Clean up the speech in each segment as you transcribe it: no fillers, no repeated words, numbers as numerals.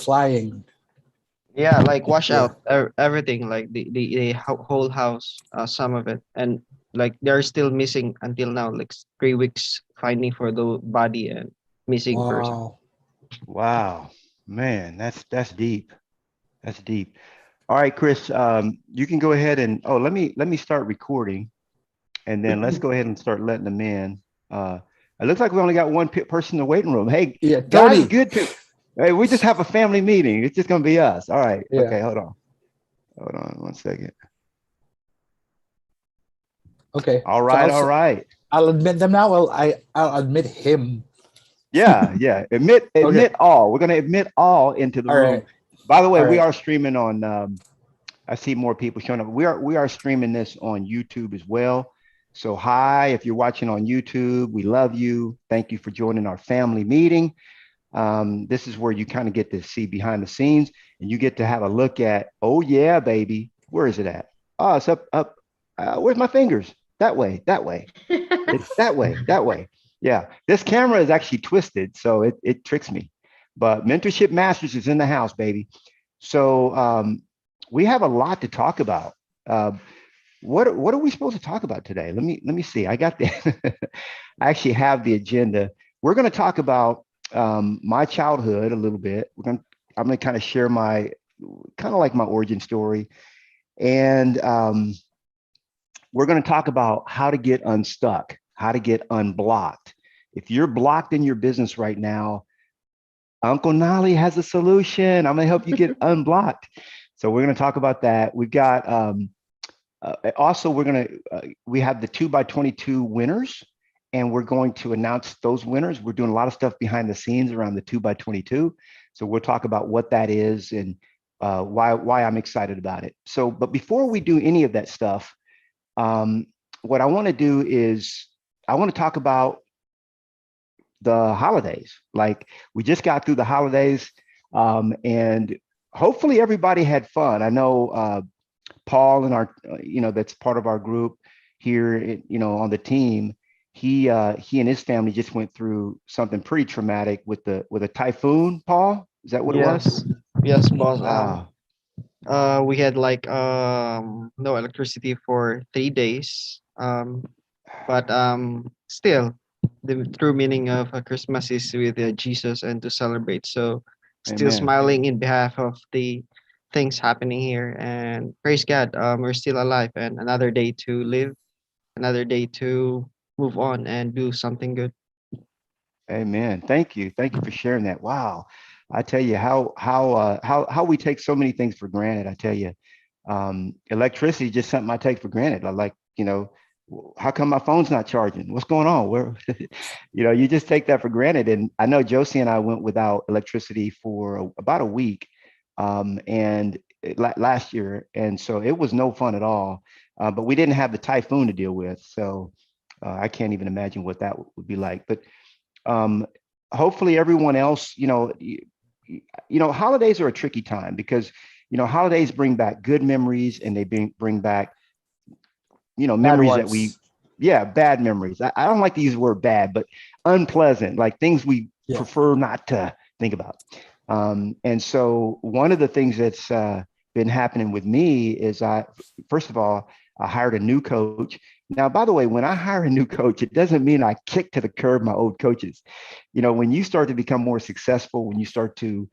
flying. Yeah, like wash Yeah. out everything, like the whole house, some of it, and like they're still missing until now, like 3 weeks finding for the body and missing person. Wow. Wow, man, that's deep. That's deep. All right, Chris, you can go ahead and let me start recording, and then let's go ahead and start letting them in. Uh, it looks like we only got one person in the waiting room. Hey, Yeah, guys, Tony. good to. Hey, we just have a family meeting. It's just gonna be us. All right. Yeah. Okay, hold on, 1 second. Okay. All So right, all right. I'll admit them now. Well, I'll admit him. Yeah, yeah. Admit, Okay. admit all. We're gonna admit all into the All room. right. By the way, All we right. are streaming on. I see more people showing up. We are streaming this on YouTube as well. So hi, if you're watching on YouTube, we love you. Thank you for joining our family meeting. This is where you kind of get to see behind the scenes, and you get to have a look at. Oh yeah, baby. Where is it at? Oh, it's up. Where's my fingers? That way. That way. It's that way, that way. Yeah, this camera is actually twisted, so it tricks me. But Mentorship Masters is in the house, baby. So we have a lot to talk about. Uh, what are we supposed to talk about today? Let me see. I got the I actually have the agenda. We're going to talk about my childhood a little bit. I'm going to kind of share my kind of like my origin story, and we're going to talk about how to get unstuck, how to get unblocked. If you're blocked in your business right now, Uncle Nolly has a solution. I'm going to help you get unblocked. So we're going to talk about that. We've got also we have the 2x22 winners, and we're going to announce those winners. We're doing a lot of stuff behind the scenes around the 2x22. So we'll talk about what that is and why I'm excited about it. So, but before we do any of that stuff, what I want to do is I want to talk about the holidays. Like we just got through the holidays, and hopefully everybody had fun. I know Paul and our, that's part of our group here, on the team. He and his family just went through something pretty traumatic with a typhoon. Paul, is that what it was? Yes, yes, boss. Wow. We had like no electricity for 3 days. But still, the true meaning of Christmas is with Jesus and to celebrate. So, still Amen. smiling in behalf of the things happening here, and praise God, we're still alive, and another day to live, another day to move on and do something good. Amen. Thank you for sharing that. Wow. I tell you how we take so many things for granted. I tell you, electricity is just something I take for granted. I like, how come my phone's not charging? What's going on? Where, you just take that for granted. And I know Josie and I went without electricity for about a week, and last year, and so it was no fun at all. But we didn't have the typhoon to deal with, so I can't even imagine what that would be like. But um, hopefully everyone else, holidays are a tricky time because, holidays bring back good memories and they bring back, Bad memories that ones. yeah, bad memories. I don't like to use the word bad, but unpleasant, like things we Yeah. prefer not to think about. And so one of the things that's been happening with me is first of all, I hired a new coach. Now, by the way, when I hire a new coach, it doesn't mean I kick to the curb my old coaches. When you start to become more successful, when you start to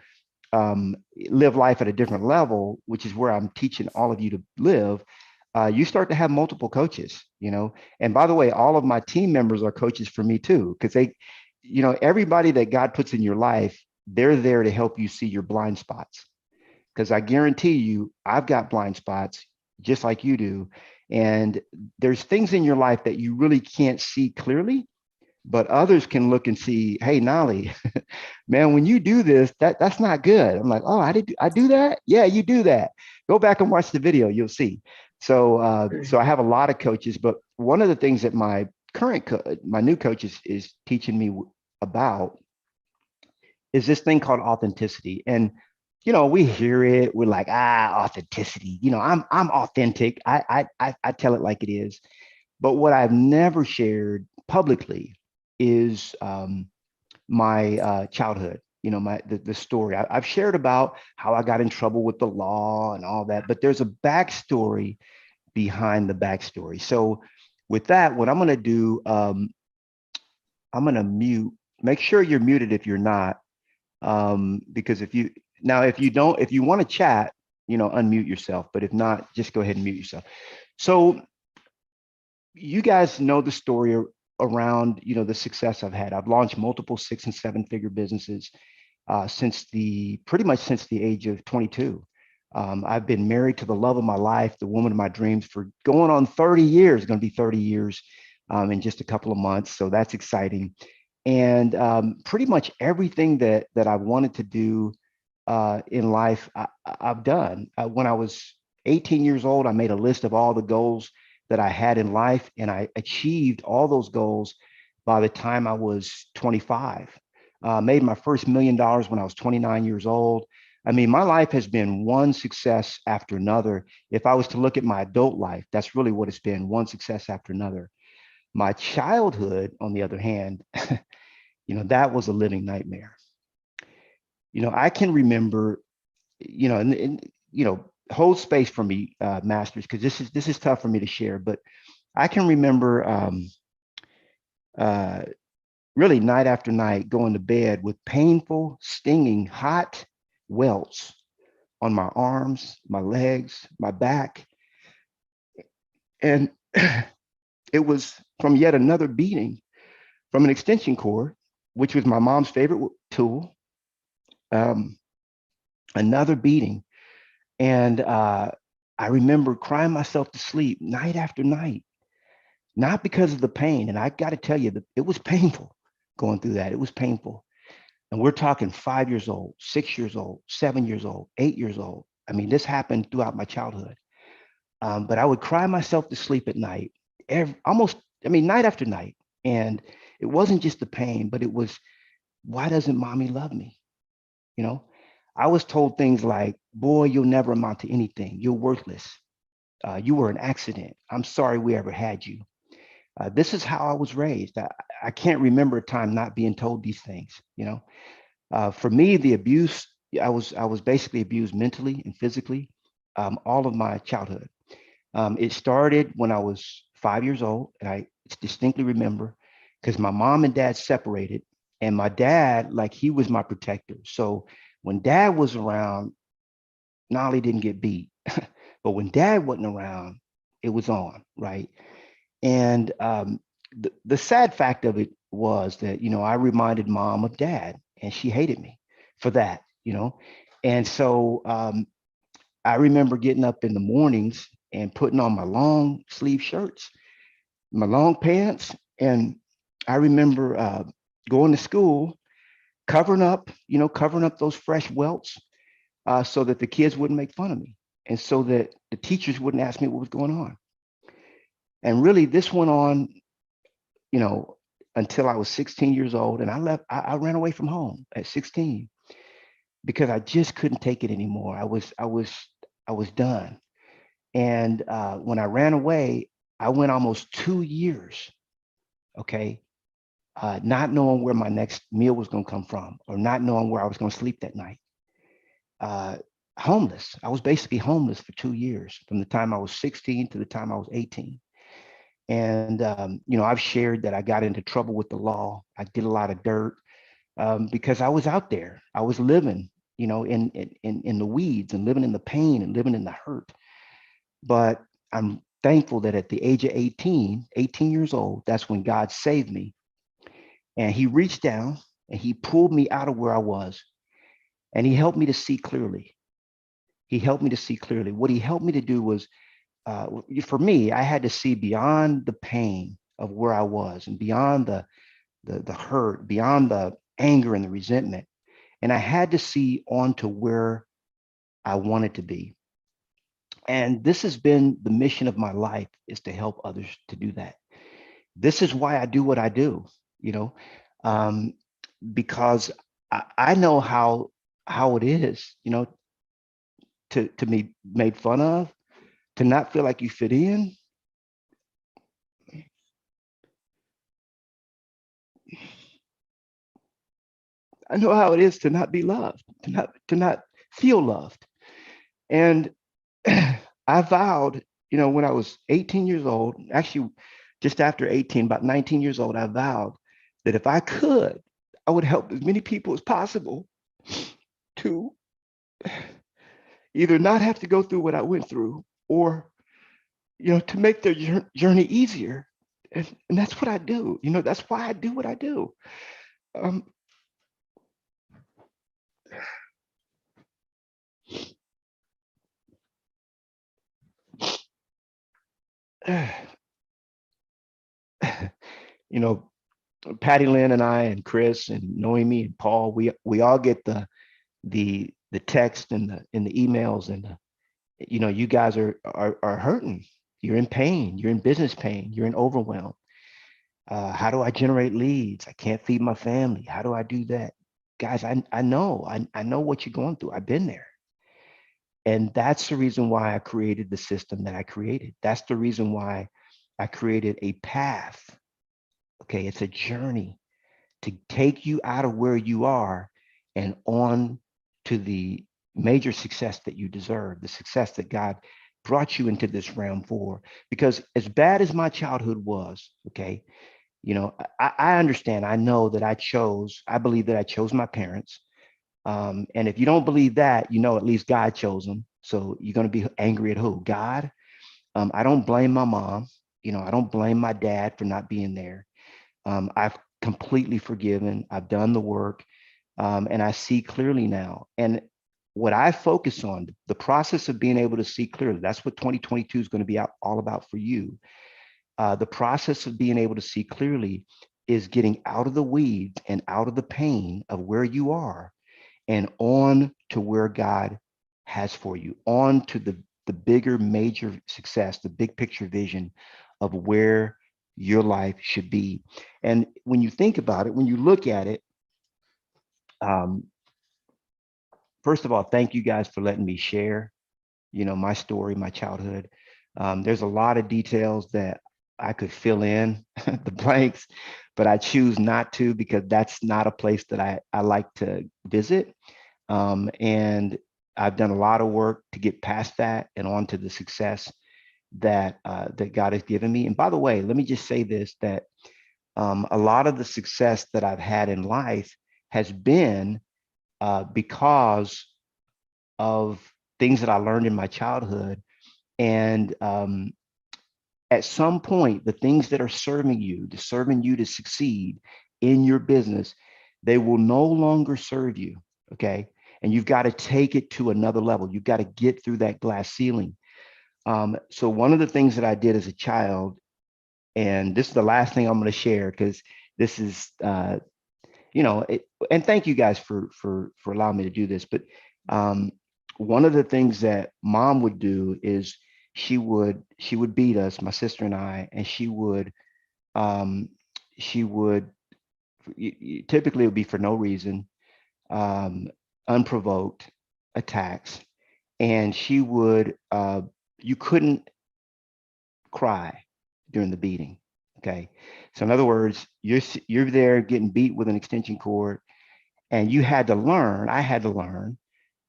live life at a different level, which is where I'm teaching all of you to live, you start to have multiple coaches. And by the way, all of my team members are coaches for me too, because everybody that God puts in your life, they're there to help you see your blind spots. Because I guarantee you, I've got blind spots just like you do. And there's things in your life that you really can't see clearly, but others can look and see, hey, Nolly, man, when you do this, that's not good. I'm like, oh, I do that? Yeah, you do that. Go back and watch the video, you'll see. So I have a lot of coaches, but one of the things that my new coach is teaching me about is this thing called authenticity. And we hear it, we're like, authenticity. I'm authentic. I tell it like it is. But what I've never shared publicly is my childhood. you know, the story. I've shared about how I got in trouble with the law and all that, but there's a backstory behind the backstory. So with that, what I'm going to do, I'm going to mute. Make sure you're muted if you're not, because if you want to chat, you know, unmute yourself. But if not, just go ahead and mute yourself. So you guys know the story around, you know, the success I've had. I've launched multiple 6- and 7-figure businesses pretty much since the age of 22. I've been married to the love of my life, the woman of my dreams, for going on 30 years. Going to be 30 years in just a couple of months. So that's exciting. And pretty much everything that I wanted to do in life, I've done. When I was 18 years old, I made a list of all the goals that I had in life, and I achieved all those goals by the time I was 25. Made my first $1 million when I was 29 years old. I mean, my life has been one success after another. If I was to look at my adult life, that's really what it's been, one success after another. My childhood, on the other hand, you know, that was a living nightmare. You know, I can remember, you know, and you know, hold space for me, Masters, because this is tough for me to share. But I can remember really night after night going to bed with painful, stinging, hot welts on my arms, my legs, my back, and it was from yet another beating from an extension cord, which was my mom's favorite tool. Another beating. And I remember crying myself to sleep night after night, not because of the pain. And I got to tell you that it was painful going through that. It was painful. And we're talking 5 years old, 6 years old, 7 years old, 8 years old. I mean, this happened throughout my childhood. But I would cry myself to sleep at night, night after night. And it wasn't just the pain, but it was, why doesn't mommy love me? You know, I was told things like, boy, you'll never amount to anything. You're worthless. You were an accident. I'm sorry we ever had you. This is how I was raised. I can't remember a time not being told these things, you know. For me, the abuse, I was basically abused mentally and physically all of my childhood. It started when I was 5 years old, and I distinctly remember because my mom and dad separated, and my dad, like, he was my protector. So when dad was around, Knolly didn't get beat. But when dad wasn't around, it was on, right? And the sad fact of it was that, you know, I reminded mom of dad, and she hated me for that, you know? And so I remember getting up in the mornings and putting on my long sleeve shirts, my long pants. And I remember going to school, covering up those fresh welts so that the kids wouldn't make fun of me, and so that the teachers wouldn't ask me what was going on. And really, this went on, you know, until I was 16 years old. And I ran away from home at 16 because I just couldn't take it anymore. I was done. And when I ran away, I went almost 2 years, okay, not knowing where my next meal was going to come from, or not knowing where I was going to sleep that night. Homeless. I was basically homeless for 2 years, from the time I was 16 to the time I was 18. And you know, I've shared that I got into trouble with the law. I did a lot of dirt because I was out there. I was living, you know, in the weeds, and living in the pain, and living in the hurt. But I'm thankful that at the age of 18 years old, that's when God saved me. And he reached down and he pulled me out of where I was, and he helped me to see clearly. He helped me to see clearly. What he helped me to do was, for me, I had to see beyond the pain of where I was, and beyond the hurt, beyond the anger and the resentment. And I had to see on to where I wanted to be. And this has been the mission of my life, is to help others to do that. This is why I do what I do, you know, because I know how it is, you know, to be made fun of, to not feel like you fit in. I know how it is to not be loved, to not feel loved. And I vowed, when I was 18 years old, actually just after 18, about 19 years old, I vowed that if I could, I would help as many people as possible to either not have to go through what I went through, or, to make their journey easier. And that's what I do. That's why I do what I do. Um, you know, Patty Lynn and I and Chris and Noemi and Paul, we all get the text and the emails, and you guys are hurting. You're in pain. You're in business pain. You're in overwhelm. How do I generate leads? I can't feed my family. How do I do that? Guys, I know what you're going through. I've been there. And that's the reason why I created the system that I created. That's the reason why I created a path. Okay, it's a journey to take you out of where you are and on to the major success that you deserve, the success that God brought you into this realm for. Because as bad as my childhood was, okay, I understand. I know that I believe that I chose my parents. And if you don't believe that, at least God chose them. So you're going to be angry at who? God. I don't blame my mom. I don't blame my dad for not being there. I've completely forgiven. I've done the work, and I see clearly now. And what I focus on, the process of being able to see clearly, that's what 2022 is going to be all about for you. The process of being able to see clearly is getting out of the weeds and out of the pain of where you are and on to where God has for you, on to the bigger major success, the big picture vision of where your life should be. And when you think about it, when you look at it, first of all, thank you guys for letting me share, my story, my childhood. There's a lot of details that I could fill in the blanks, but I choose not to, because that's not a place that I like to visit. And I've done a lot of work to get past that and on to the success that God has given me. And by the way, let me just say this, that a lot of the success that I've had in life has been because of things that I learned in my childhood. And at some point, the things that are serving you to succeed in your business, they will no longer serve you, okay? And you've got to take it to another level. You've got to get through that glass ceiling. So one of the things that I did as a child, and this is the last thing I'm going to share, because this is, and thank you guys for allowing me to do this. But one of the things that mom would do is she would beat us, my sister and I, and she would typically it would be for no reason, unprovoked attacks, and she would you couldn't cry during the beating. Okay, so in other words, you're there getting beat with an extension cord, and I had to learn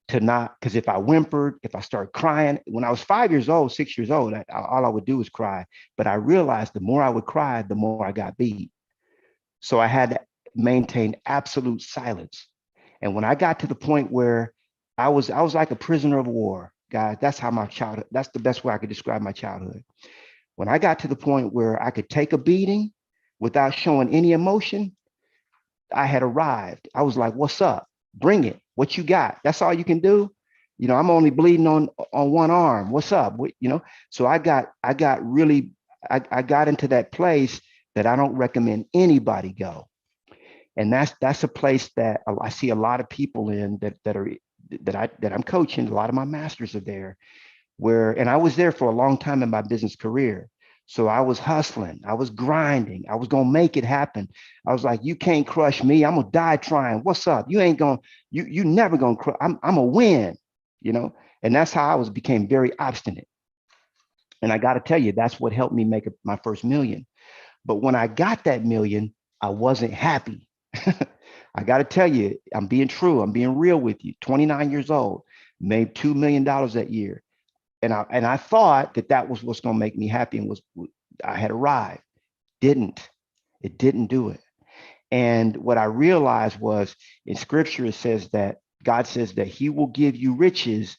to not, because if I whimpered, if I started crying, when I was 5 years old, 6 years old, all I would do was cry. But I realized the more I would cry, the more I got beat. So I had to maintain absolute silence. And when I got to the point where I was like a prisoner of war, guys, that's the best way I could describe my childhood. When I got to the point where I could take a beating without showing any emotion, I had arrived. I was like, what's up? Bring it. What you got? That's all you can do. I'm only bleeding on one arm. What's up? So I got into that place that I don't recommend anybody go. And that's a place that I see a lot of people in that I'm coaching. A lot of my masters are there, and I was there for a long time in my business career. So I was hustling, I was grinding, I was gonna make it happen. I was like, you can't crush me. I'm gonna die trying. What's up? You ain't gonna, you never gonna crush. I'm a win, And that's how I became very obstinate. And I got to tell you, that's what helped me make my first million. But when I got that million, I wasn't happy. I got to tell you, I'm being true. I'm being real with you. 29 years old, made $2 million that year. And I thought that was what's going to make me happy and I had arrived. It didn't do it. And what I realized was in scripture, it says that God says that he will give you riches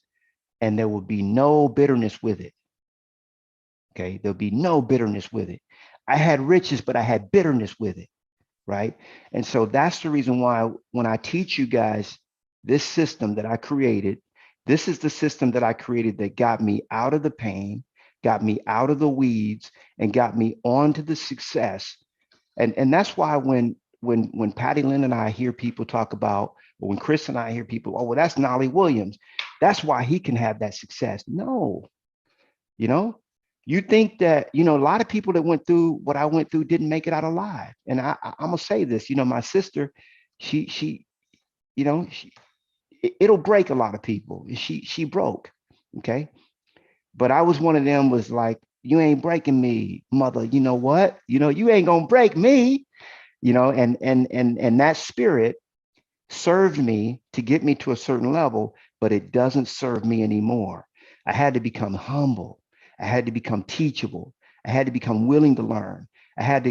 and there will be no bitterness with it. Okay. There'll be no bitterness with it. I had riches, but I had bitterness with it. Right. And so that's the reason why when I teach you guys this system that I created, this is the system that I created that got me out of the pain, got me out of the weeds, and got me onto the success. And that's why when Patty Lynn and I hear people talk about, or when Chris and I hear people, oh, well, that's Knolly Williams. That's why he can have that success. No, you think that, a lot of people that went through what I went through didn't make it out alive. And I'm gonna say this, my sister, she it'll break a lot of people. She broke, okay? But I was one of them was like, you ain't breaking me, mother. You know what? You ain't gonna break me, and that spirit served me to get me to a certain level, but it doesn't serve me anymore. I had to become humble. I had to become teachable. I had to become willing to learn. I had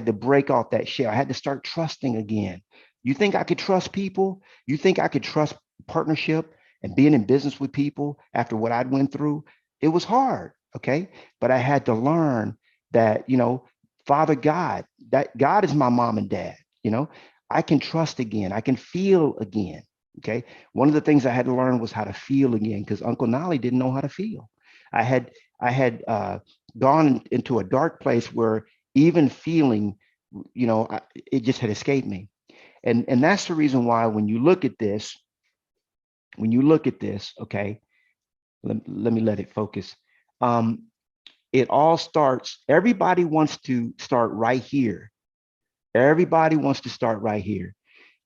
to break off that shell. I had to start trusting again. You think I could trust people? You think I could trust partnership and being in business with people after what I'd went through? It was hard, okay? But I had to learn that, Father God, that God is my mom and dad, I can trust again. I can feel again, okay? One of the things I had to learn was how to feel again because Uncle Knolly didn't know how to feel. I had gone into a dark place where even feeling, it just had escaped me. And that's the reason why when you look at this, okay, let me let it focus. It all starts, everybody wants to start right here. Everybody wants to start right here.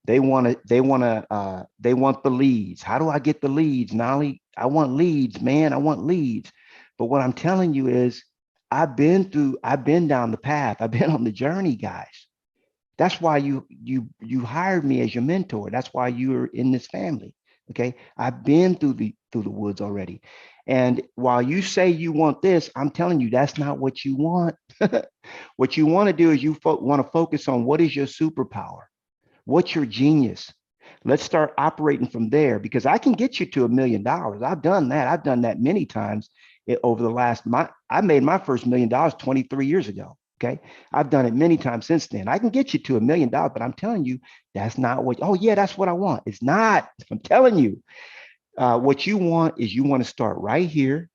They want the leads. How do I get the leads, Knolly? I want leads, man. I want leads. But what I'm telling you is I've been down the path. I've been on the journey, guys. That's why you hired me as your mentor. That's why you're in this family. Okay. I've been through the woods already. And while you say you want this, I'm telling you, that's not what you want. What you want to do is you want to focus on what is your superpower? What's your genius? Let's start operating from there because I can get you to $1 million. I've done that. I've done that many times over the last, I made my first $1 million 23 years ago. Okay. I've done it many times since then. I can get you to $1 million, but I'm telling you, that's not what, oh yeah, that's what I want. It's not, I'm telling you, what you want is you want to start right here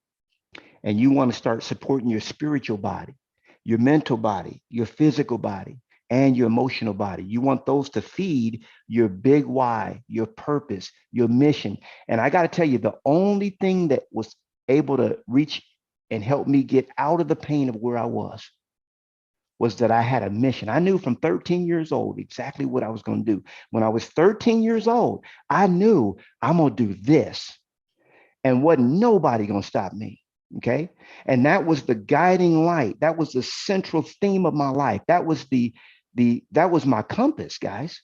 and you want to start supporting your spiritual body, your mental body, your physical body, and your emotional body. You want those to feed your big why, your purpose, your mission. And I got to tell you, the only thing that was able to reach and help me get out of the pain of where I was that I had a mission. I knew from 13 years old exactly what I was going to do. When I was 13 years old, I knew I'm going to do this and wasn't nobody going to stop me. Okay. And that was the guiding light. That was the central theme of my life. That was that was my compass, guys.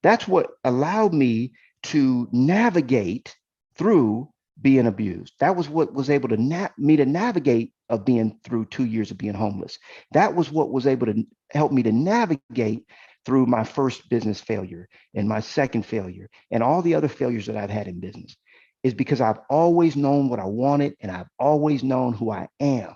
That's what allowed me to navigate through being abused. That was what was able to navigate of being through 2 years of being homeless. That was what was able to help me to navigate through my first business failure and my second failure and all the other failures that I've had in business, is because I've always known what I wanted and I've always known who I am.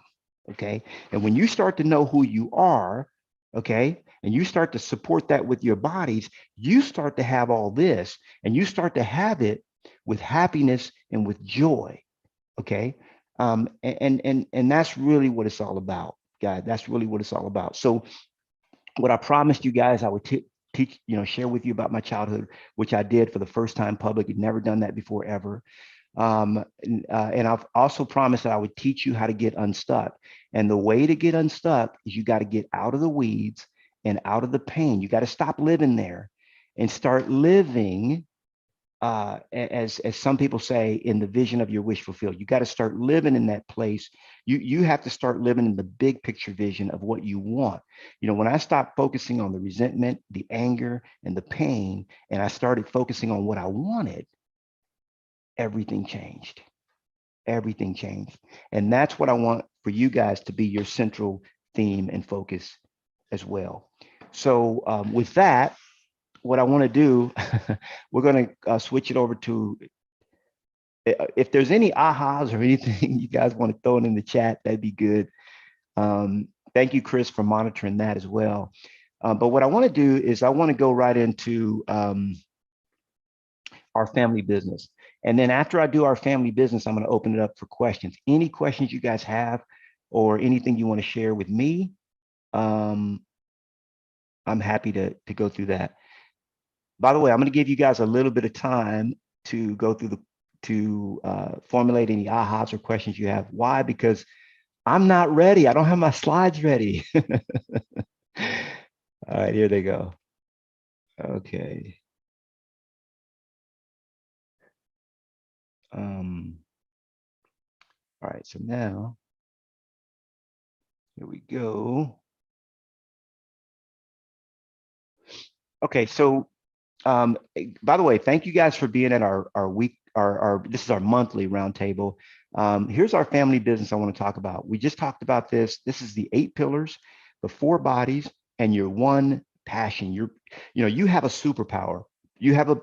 Okay. And when you start to know who you are, okay, and you start to support that with your bodies, you start to have all this and you start to have it with happiness and with joy. Okay. And that's really what it's all about, guys. That's really what it's all about. So what I promised you guys, I would teach, share with you about my childhood, which I did for the first time public. I'd never done that before ever. And I've also promised that I would teach you how to get unstuck. And the way to get unstuck is you got to get out of the weeds and out of the pain. You got to stop living there and start living as some people say, in the vision of your wish fulfilled. You got to start living in that place. You have to start living in the big picture vision of what you want. When I stopped focusing on the resentment, the anger, and the pain, and I started focusing on what I wanted, everything changed. Everything changed. And that's what I want for you guys to be your central theme and focus as well. So with that, what I want to do, we're going to switch it over to, if there's any ahas or anything you guys want to throw it in the chat, that'd be good. Thank you, Chris, for monitoring that as well. But what I want to do is I want to go right into our family business. And then after I do our family business, I'm going to open it up for questions. Any questions you guys have or anything you want to share with me, I'm happy to go through that. By the way, I'm going to give you guys a little bit of time to go through formulate any ahas or questions you have. Why? Because I'm not ready. I don't have my slides ready. All right, here they go. Okay. All right, so now, here we go. Okay, so by the way, thank you guys for being at our this is our monthly roundtable. Here's our family business I want to talk about. We just talked about this. This is the 8 pillars, the 4 bodies, and your one passion. You have a superpower. You have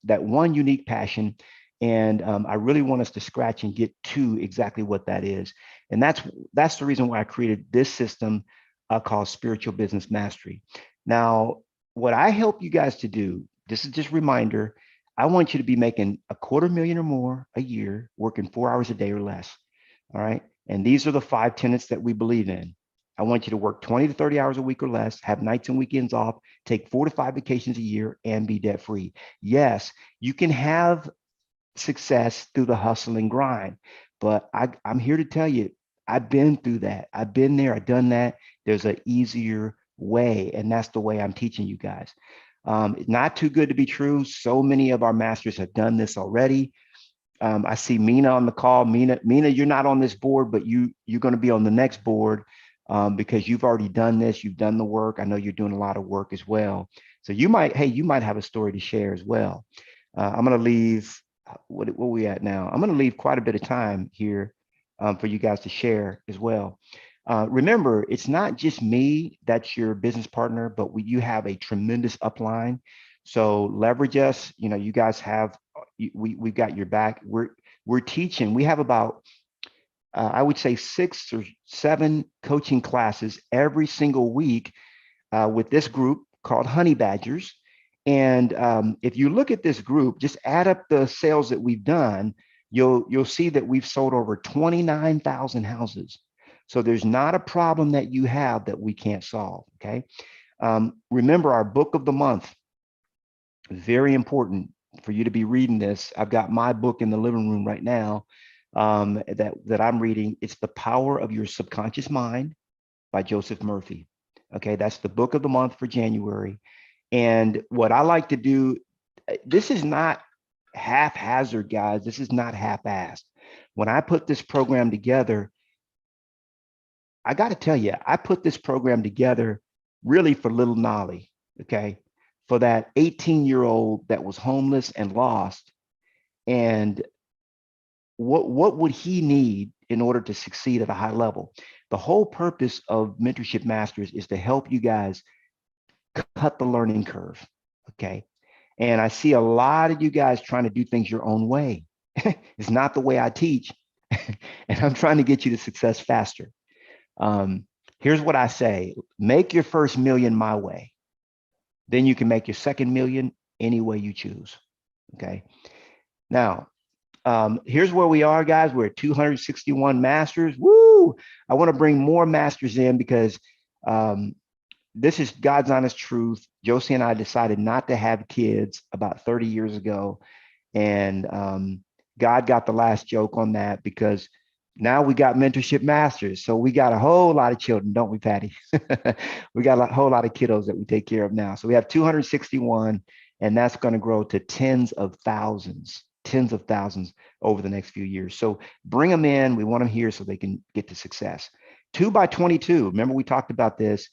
that one unique passion. And I really want us to scratch and get to exactly what that is. And that's the reason why I created this system called Spiritual Business Mastery. Now, what I help you guys to do, this is just a reminder, I want you to be making $250,000 or more a year, working 4 hours a day or less. All right. And these are the 5 tenets that we believe in. I want you to work 20 to 30 hours a week or less, have nights and weekends off, take 4 to 5 vacations a year, and be debt free. Yes, you can have success through the hustle and grind, but I'm here to tell you, I've been through that. I've been there. I've done that. There's an easier way, and that's the way I'm teaching you guys. Not too good to be true. So many of our masters have done this already. I see Meena on the call. Meena, you're not on this board, but you're going to be on the next board because you've already done this. You've done the work. I know you're doing a lot of work as well. So you might have a story to share as well. I'm going to leave. What are we at now? I'm going to leave quite a bit of time here for you guys to share as well. Remember, it's not just me that's your business partner, but you have a tremendous upline. So leverage us. You guys have, we've got your back. We're teaching. We have about, I would say 6 or 7 coaching classes every single week with this group called Honey Badgers. And if you look at this group, just add up the sales that we've done, you'll see that we've sold over 29,000 houses. So there's not a problem that you have that we can't solve, okay? Remember our book of the month, very important for you to be reading this. I've got my book in the living room right now that I'm reading. It's The Power of Your Subconscious Mind by Joseph Murphy. Okay, that's the book of the month for January. And what I like to do, this is not haphazard, guys. This is not half-assed. When I put this program together, I got to tell you, I put this program together really for little Knolly, okay? For that 18-year-old that was homeless and lost. And what would he need in order to succeed at a high level? The whole purpose of Mentorship Masters is to help you guys cut the learning curve, okay? And I see a lot of you guys trying to do things your own way. It's not the way I teach. And I'm trying to get you to success faster. Here's what I say: make your first million my way. Then you can make your second million any way you choose, okay? Now, here's where we are, guys. We're at 261 masters. Woo! I want to bring more masters in because this is God's honest truth. Josie and I decided not to have kids about 30 years ago. And God got the last joke on that because now we got Mentorship Masters. So we got a whole lot of children, don't we, Patty? We got a whole lot of kiddos that we take care of now. So we have 261. And that's going to grow to tens of thousands over the next few years. So bring them in. We want them here so they can get to success. 2 by 22. Remember, we talked about this.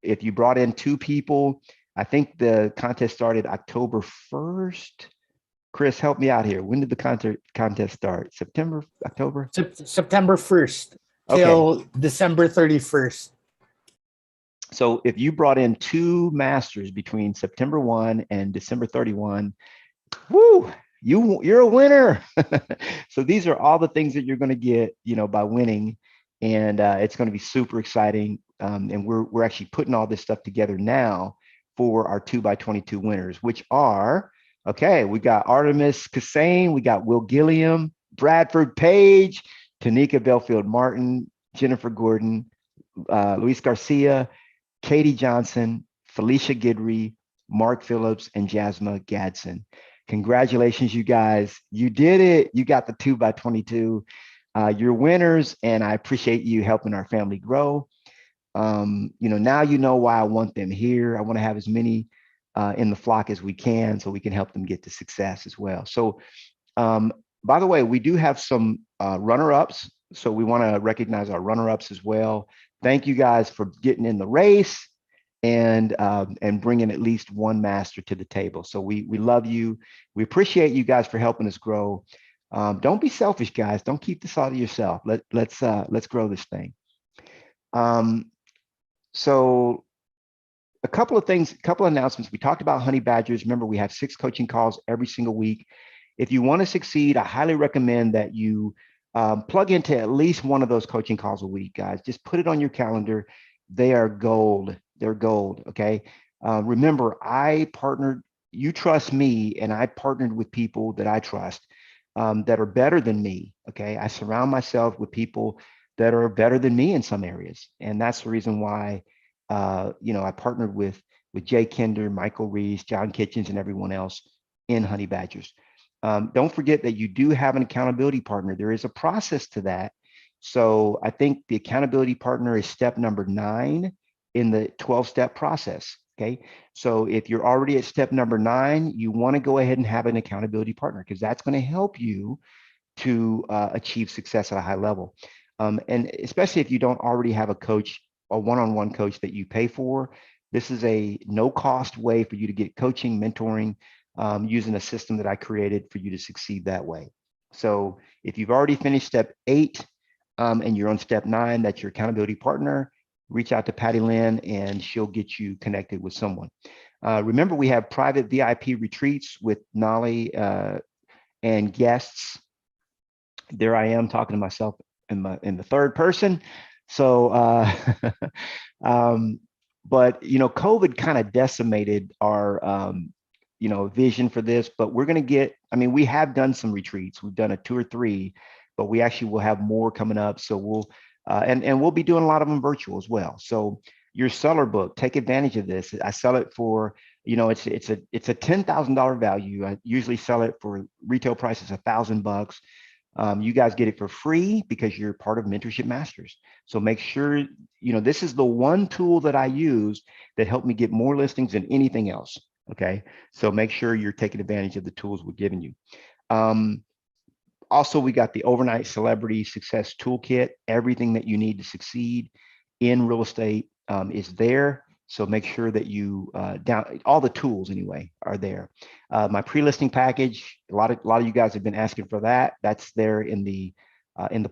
If you brought in 2 people, I think the contest started October 1st. Chris, help me out here. When did the contest start? September, October? September 1st Okay. till December 31st. So if you brought in 2 masters between September 1 and December 31, woo, you're a winner. So these are all the things that you're going to get, by winning, and it's going to be super exciting. And we're actually putting all this stuff together now for our 2 by 22 winners, which are, okay, we got Artemis Kassane, we got Will Gilliam, Bradford Page, Tanika Belfield Martin, Jennifer Gordon, Luis Garcia, Katie Johnson, Felicia Gidry, Mark Phillips, and Jasmine Gadsden. Congratulations, you guys. You did it. You got the 2 by 22. You're winners, and I appreciate you helping our family grow. Now you know why I want them here. I want to have as many in the flock as we can so we can help them get to success as well. So, by the way, we do have some runner-ups. So we want to recognize our runner-ups as well. Thank you guys for getting in the race and bringing at least one master to the table. So we love you. We appreciate you guys for helping us grow. Don't be selfish, guys. Don't keep this all to yourself. Let's grow this thing. So a couple of things, a couple of announcements. We talked about honey badgers. Remember, we have 6 coaching calls every single week. If you want to succeed, I highly recommend that you plug into at least one of those coaching calls a week, guys. Just put it on your calendar. They are gold. They're gold. Okay. Remember, you trust me, and I partnered with people that I trust that are better than me. Okay. I surround myself with people that are better than me in some areas. And that's the reason why, I partnered with Jay Kinder, Michael Rees, John Kitchens, and everyone else in Honey Badgers. Don't forget that you do have an accountability partner. There is a process to that. So I think the accountability partner is step number 9 in the 12-step process. Okay. So if you're already at step number 9, you want to go ahead and have an accountability partner, because that's going to help you to achieve success at a high level. And especially if you don't already have a coach, a one-on-one coach that you pay for, this is a no-cost way for you to get coaching, mentoring, using a system that I created for you to succeed that way. So if you've already finished step 8 and you're on step 9, that's your accountability partner, reach out to Patty Lynn and she'll get you connected with someone. Remember, we have private VIP retreats with Knolly and guests. There I am talking to myself in the third person. So, but COVID kind of decimated our vision for this. But we're going to get. I mean, we have done some retreats. We've done 2 or 3, but we actually will have more coming up. So we'll and we'll be doing a lot of them virtual as well. So your seller book, take advantage of this. I sell it for it's a $10,000 value. I usually sell it for retail price is $1,000. You guys get it for free because you're part of Mentorship Masters. So make sure, this is the one tool that I use that helped me get more listings than anything else. Okay. So make sure you're taking advantage of the tools we're giving you. Also, we got the Overnight Celebrity Success Toolkit. Everything that you need to succeed in real estate is there. So make sure that you all the tools anyway are there. My pre-listing package, a lot of you guys have been asking for that. That's there in the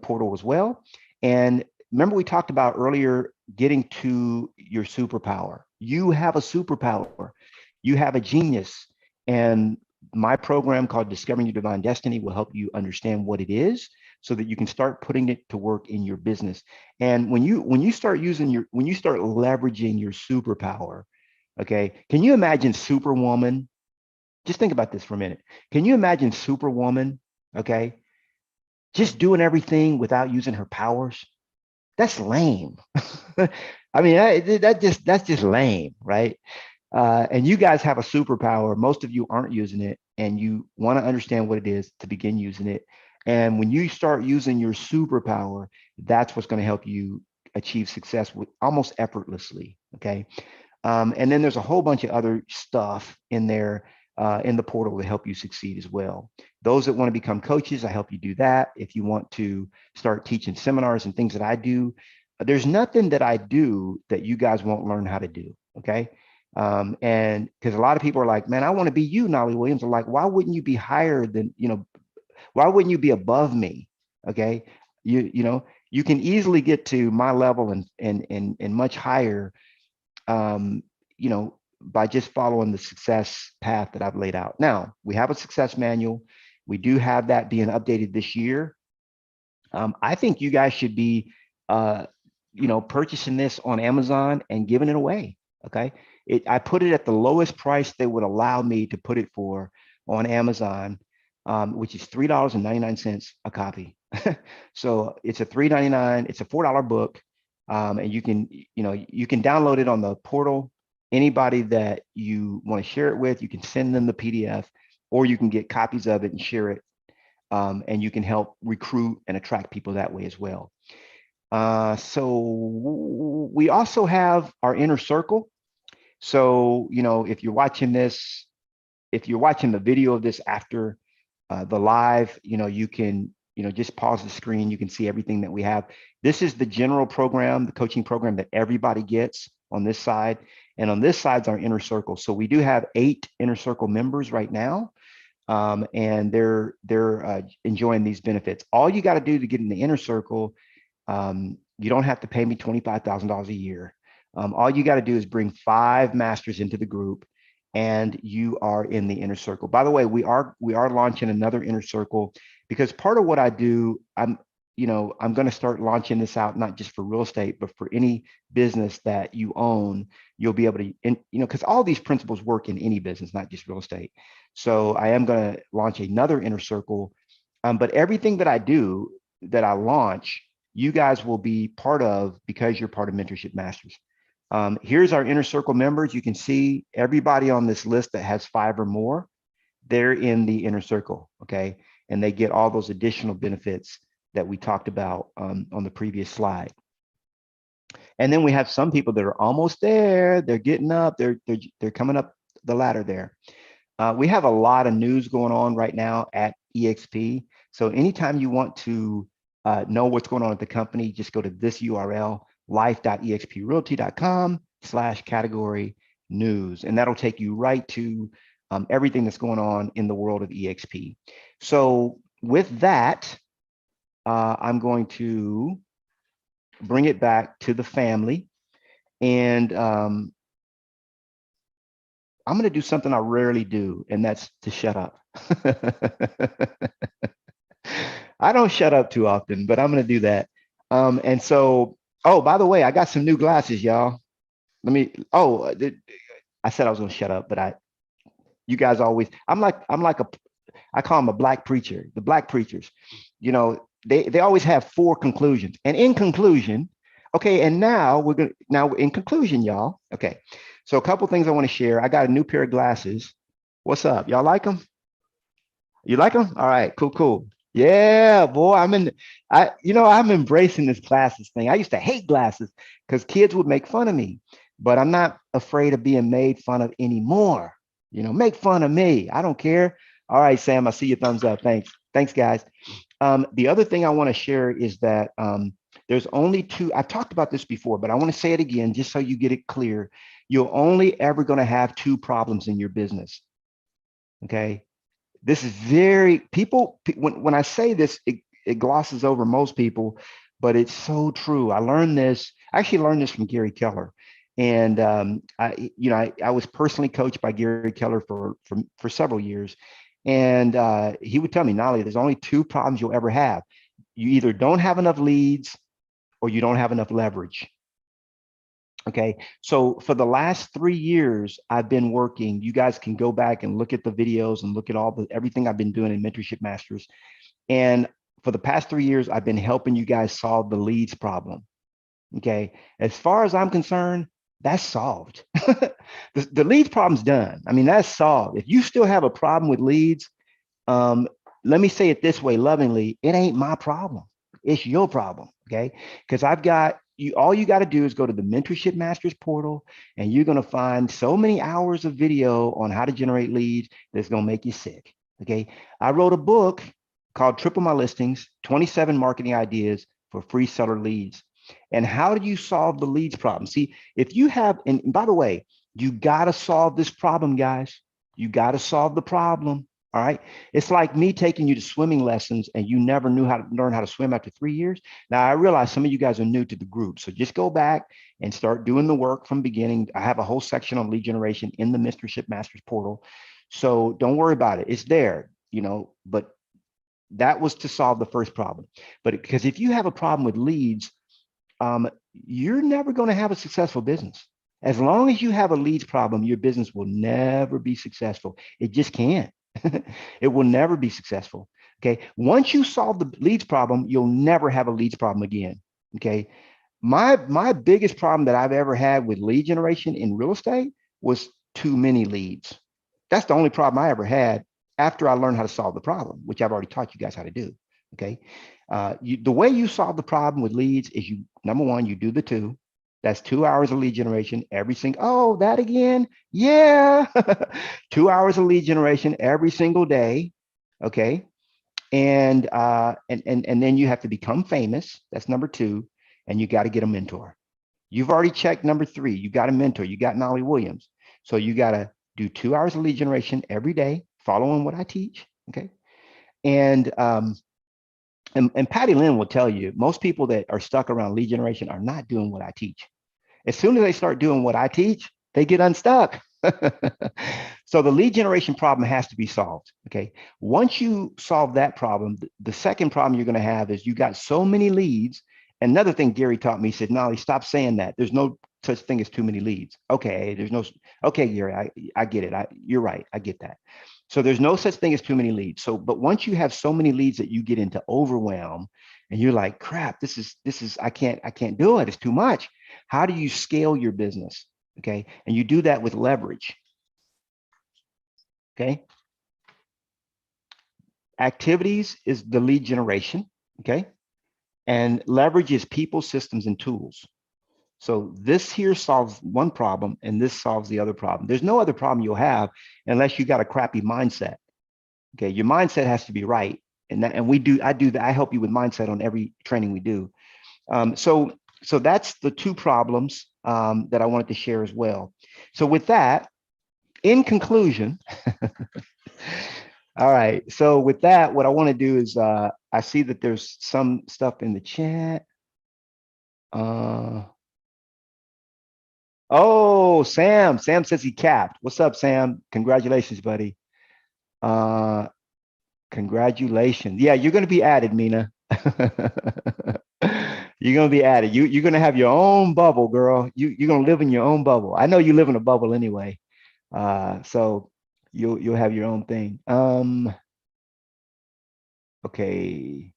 portal as well. And remember, we talked about earlier getting to your superpower. You have a superpower. You have a genius. And my program called Discovering Your Divine Destiny will help you understand what it is, so that you can start putting it to work in your business. And when you start leveraging your superpower, okay, can you imagine Superwoman? Just think about this for a minute. Can you imagine Superwoman, okay, just doing everything without using her powers? That's lame. I mean, that's just lame, right? And you guys have a superpower. Most of you aren't using it, and you want to understand what it is to begin using it. And when you start using your superpower, that's what's going to help you achieve success with almost effortlessly. Okay. And then there's a whole bunch of other stuff in there in the portal to help you succeed as well. Those that want to become coaches, I help you do that. If you want to start teaching seminars and things that I do, there's nothing that I do that you guys won't learn how to do. Okay. And because a lot of people are like, man, I want to be you, Knolly Williams. I'm like, why wouldn't you be higher than, why wouldn't you be above me? Okay. You can easily get to my level and much higher, by just following the success path that I've laid out. Now, we have a success manual. We do have that being updated this year. I think you guys should be, purchasing this on Amazon and giving it away. Okay. I put it at the lowest price they would allow me to put it for on Amazon, which is $3.99 a copy. So it's a $3.99. It's a $4 book. And you can download it on the portal. Anybody that you want to share it with, you can send them the PDF, or you can get copies of it and share it. And you can help recruit and attract people that way as well. So we also have our inner circle. So, if you're watching this, if you're watching the video of this after the live, you can, just pause the screen. You can see everything that we have. This is the general program, the coaching program that everybody gets on this side. And on this side's our inner circle. So we do have 8 inner circle members right now. And they're enjoying these benefits. All you got to do to get in the inner circle, you don't have to pay me $25,000 a year. All you got to do is bring 5 masters into the group, and you are in the inner circle. By the way, we are launching another inner circle, because part of what I do, I'm going to start launching this out, not just for real estate, but for any business that you own. You'll be able to, because all these principles work in any business, not just real estate. So I am going to launch another inner circle. But everything that I do, that I launch, you guys will be part of, because you're part of Mentorship Masters. Here's our inner circle members. You can see everybody on this list that has 5 or more, they're in the inner circle, okay? And they get all those additional benefits that we talked about on the previous slide. And then we have some people that are almost there. They're getting up, they're coming up the ladder there. We have a lot of news going on right now at EXP. So anytime you want to know what's going on at the company, just go to this URL, life.exprealty.com/category news. And that'll take you right to everything that's going on in the world of EXP. So with that, I'm going to bring it back to the family. And I'm going to do something I rarely do, and that's to shut up. I don't shut up too often, but I'm going to do that. And so, oh, by the way, I got some new glasses, y'all. I said I was going to shut up, but you guys always, I call them a black preacher, the black preachers, they always have 4 conclusions. And in conclusion, okay, and now in conclusion, y'all, okay. So a couple things I want to share. I got a new pair of glasses. What's up? Y'all like them? You like them? All right, cool. Yeah, boy, I'm embracing this glasses thing. I used to hate glasses because kids would make fun of me, but I'm not afraid of being made fun of anymore. Make fun of me. I don't care. All right, Sam, I see your thumbs up. Thanks, guys. The other thing I want to share is that there's only 2. I've talked about this before, but I want to say it again, just so you get it clear. You're only ever going to have 2 problems in your business. Okay. This is when I say this, it glosses over most people, but it's so true. I actually learned this from Gary Keller. And I was personally coached by Gary Keller for several years. And he would tell me, Knolly, there's only 2 problems you'll ever have. You either don't have enough leads or you don't have enough leverage. Okay, so for the last 3 years, I've been working. You guys can go back and look at the videos and look at everything I've been doing in Mentorship Masters. And for the past 3 years, I've been helping you guys solve the leads problem. Okay, as far as I'm concerned, that's solved. The leads problem's done. I mean, that's solved. If you still have a problem with leads, let me say it this way lovingly, it ain't my problem. It's your problem, okay? Because I've got, all you got to do is go to the Mentorship Masters portal, and you're going to find so many hours of video on how to generate leads that's going to make you sick. Okay. I wrote a book called Triple My Listings, 27 Marketing Ideas for Free Seller Leads. And how do you solve the leads problem? See, if you have, and by the way, you got to solve this problem, guys. You got to solve the problem. All right. It's like me taking you to swimming lessons and you never knew how to learn how to swim after 3 years. Now, I realize some of you guys are new to the group. So just go back and start doing the work from beginning. I have a whole section on lead generation in the Mentorship Masters portal. So don't worry about it. It's there, but that was to solve the first problem. But because if you have a problem with leads, you're never going to have a successful business. As long as you have a leads problem, your business will never be successful. It just can't. It will never be successful. Okay. Once you solve the leads problem, you'll never have a leads problem again. Okay. My biggest problem that I've ever had with lead generation in real estate was too many leads. That's the only problem I ever had after I learned how to solve the problem, which I've already taught you guys how to do. Okay. The way you solve the problem with leads is number one, you do the 2. That's 2 hours of lead generation every single, oh, that again? Yeah. 2 hours of lead generation every single day. Okay. And then you have to become famous. That's number 2. And you got to get a mentor. You've already checked number 3. You got a mentor. You got Knolly Williams. So you got to do 2 hours of lead generation every day, following what I teach. Okay. And Patty Lynn will tell you, most people that are stuck around lead generation are not doing what I teach. As soon as they start doing what I teach, they get unstuck. So the lead generation problem has to be solved. Okay. Once you solve that problem, the second problem you're going to have is you got so many leads. Another thing Gary taught me, he said, Nolly, stop saying that. There's no such thing as too many leads. Okay. Okay, Gary, I get it. You're right. I get that. So there's no such thing as too many leads. But once you have so many leads that you get into overwhelm and you're like, crap, this is, I can't do it. It's too much. How do you scale your business? Okay. And you do that with leverage. Okay. Activities is the lead generation. Okay. And leverage is people, systems, and tools. So this here solves one problem and this solves the other problem. There's no other problem you'll have unless you got a crappy mindset. Okay. Your mindset has to be right. And I do that. I help you with mindset on every training we do. So that's the 2 problems that I wanted to share as well. So with that, in conclusion, all right. So with that, what I want to do is I see that there's some stuff in the chat. Oh, Sam says he capped. What's up, Sam? Congratulations, buddy. Congratulations. Yeah, you're going to be added, Meena. You're going to be added. You're going to have your own bubble, girl. You're going to live in your own bubble. I know you live in a bubble anyway. So you'll have your own thing. Okay.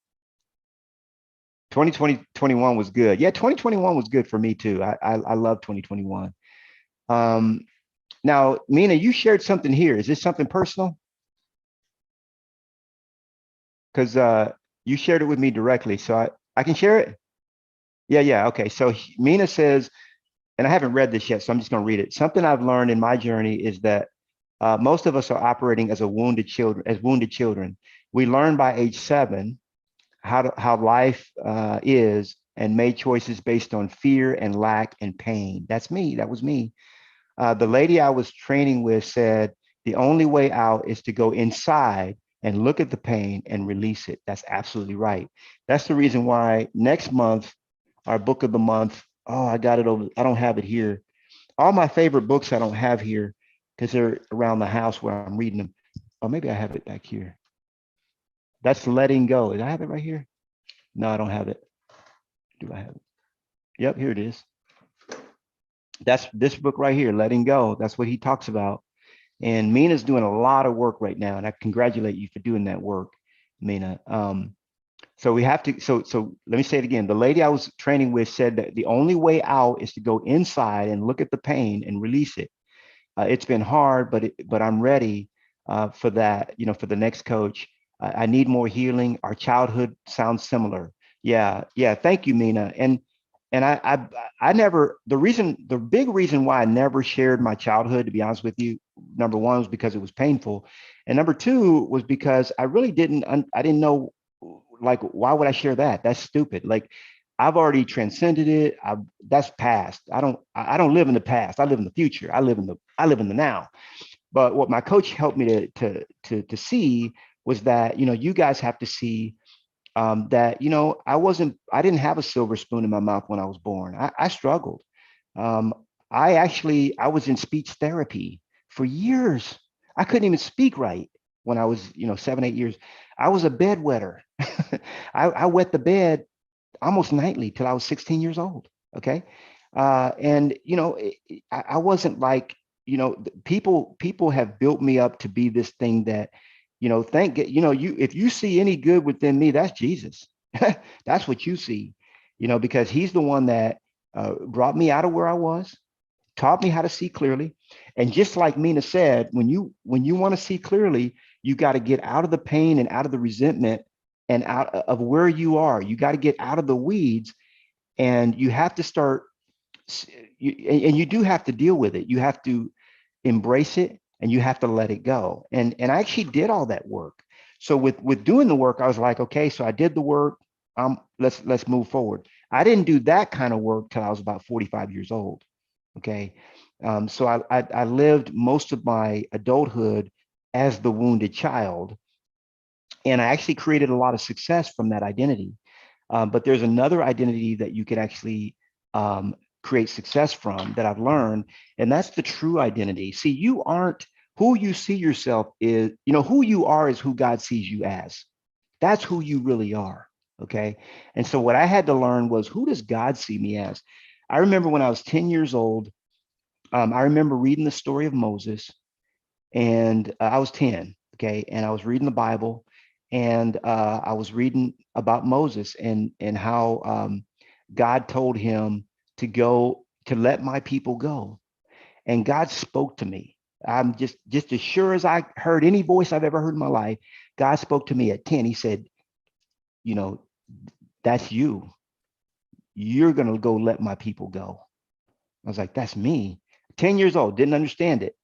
2021 was good. Yeah, 2021 was good for me too. I love 2021. Now, Meena, you shared something here. Is this something personal? Because you shared it with me directly, so I can share it. Yeah. Okay. So Meena says, and I haven't read this yet, so I'm just going to read it. Something I've learned in my journey is that most of us are operating as wounded children. We learn by age 7 how life is and made choices based on fear and lack and pain. That's me. That was me. The lady I was training with said, the only way out is to go inside and look at the pain and release it. That's absolutely right. That's the reason why next month, our book of the month, oh, I got it over. I don't have it here. All my favorite books I don't have here because they're around the house where I'm reading them. Oh, maybe I have it back here. That's Letting Go. Did I have it right here? No, I don't have it. Do I have it? Yep, here it is. That's this book right here, Letting Go. That's what he talks about. And Meena's doing a lot of work right now, and I congratulate you for doing that work, Meena. So we have to, so let me say it again. The lady I was training with said that the only way out is to go inside and look at the pain and release it. It's been hard, but I'm ready for that, for the next coach. I need more healing. Our childhood sounds similar. Yeah. Thank you, Meena. I never, the big reason why I never shared my childhood, to be honest with you, number one was because it was painful. And number two was because I really I didn't know, like, why would I share that? That's stupid. Like, I've already transcended it. That's past. I don't live in the past. I live in the future. I live in the now. But what my coach helped me to see was that, you guys have to see that, I didn't have a silver spoon in my mouth when I was born. I struggled. Um, I was in speech therapy for years. I couldn't even speak right when I was, 7, 8 years. I was a bedwetter. I wet the bed almost nightly till I was 16 years old. Okay. And, I wasn't like, people have built me up to be this thing that, if you see any good within me, that's Jesus. That's what you see, because he's the one that brought me out of where I was, taught me how to see clearly. And just like Meena said, when you want to see clearly, you got to get out of the pain and out of the resentment and out of where you are. You got to get out of the weeds, and you have to start, and you do have to deal with it. You have to embrace it, and you have to let it go. And I actually did all that work. So with doing the work, I was like, okay, so I did the work. Let's move forward. I didn't do that kind of work till I was about 45 years old. Okay. So I lived most of my adulthood as the wounded child. And I actually created a lot of success from that identity. But there's another identity that you could actually create success from that I've learned. And that's the true identity. See, you aren't who you see yourself is, who you are is who God sees you as. That's who you really are. Okay. And so what I had to learn was, who does God see me as? I remember when I was 10 years old, I remember reading the story of Moses, and I was 10. Okay. And I was reading the Bible, and I was reading about Moses and how God told him to let my people go. And God spoke to me. I'm just as sure as I heard any voice I've ever heard in my life. God spoke to me at 10. He said, that's you. You're going to go let my people go. I was like, that's me. 10 years old, didn't understand it.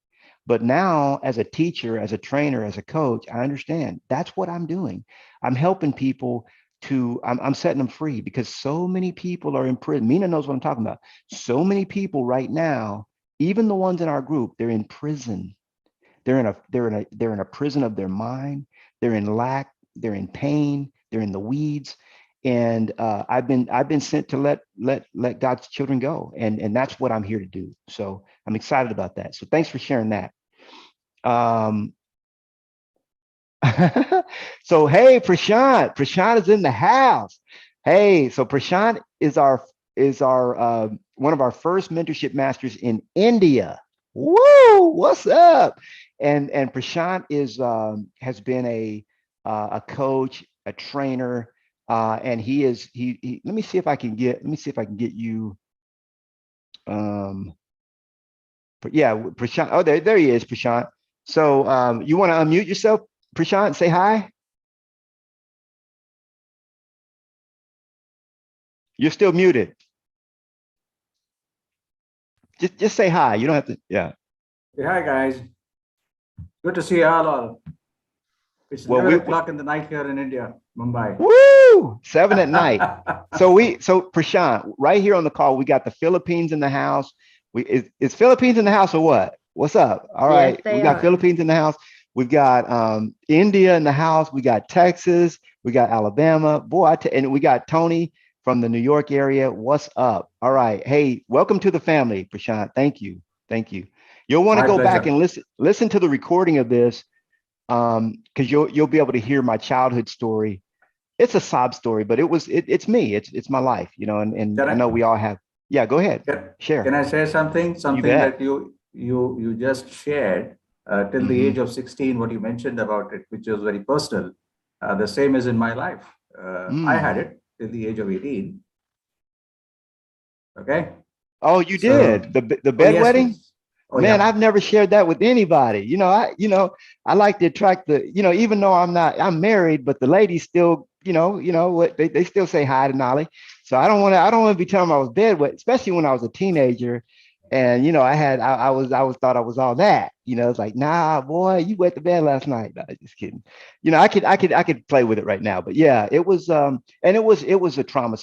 But now, as a teacher, as a trainer, as a coach, I understand that's what I'm doing. I'm helping people I'm setting them free, because so many people are in prison. Meena knows what I'm talking about. So many people right now, even the ones in our group, they're in prison. They're in a prison of their mind. They're in lack. They're in pain. They're in the weeds. And I've been sent to let God's children go, and that's what I'm here to do. So I'm excited about that. So thanks for sharing that. So hey, Prashant is in the house. Hey, so Prashant is our one of our first mentorship masters in India. Woo! What's up? And Prashant has been a coach, a trainer. And he let me see if I can get you. Yeah, Prashant. Oh, there he is, Prashant. So you want to unmute yourself, Prashant, and say hi? You're still muted. Just say hi. You don't have to. Yeah. Hey, hi guys. Good to see you all. It's 11 o'clock in the night here in India, Mumbai. Woo! 7 at night. So Prashant, right here on the call, we got the Philippines in the house. Is Philippines in the house or what? What's up? All right. Yes, we got Philippines in the house. We've got India in the house. We got Texas. We got Alabama. Boy, and we got Tony from the New York area. What's up? All right. Hey, welcome to the family, Prashant. Thank you. Thank you. You'll want to go back and listen to the recording of this, because you'll be able to hear my childhood story. It's a sob story, but it's me. It's my life, and I know we all have. Yeah, go ahead. Share. Can I say something? Something that you just shared till the age of 16, what you mentioned about it, which was very personal. The same is in my life. I had it till the age of 18. Okay. Oh, you did the bedwetting? Yes. Oh, man, yeah. I've never shared that with anybody. I like to attract even though I'm married, but the ladies still what they still say hi to Knolly. So I don't want to be telling them I was bedwet, especially when I was a teenager. And I thought I was all that. It's like, nah, boy, you wet the bed last night. No, just kidding. I could play with it right now. But yeah, it was and it was a trauma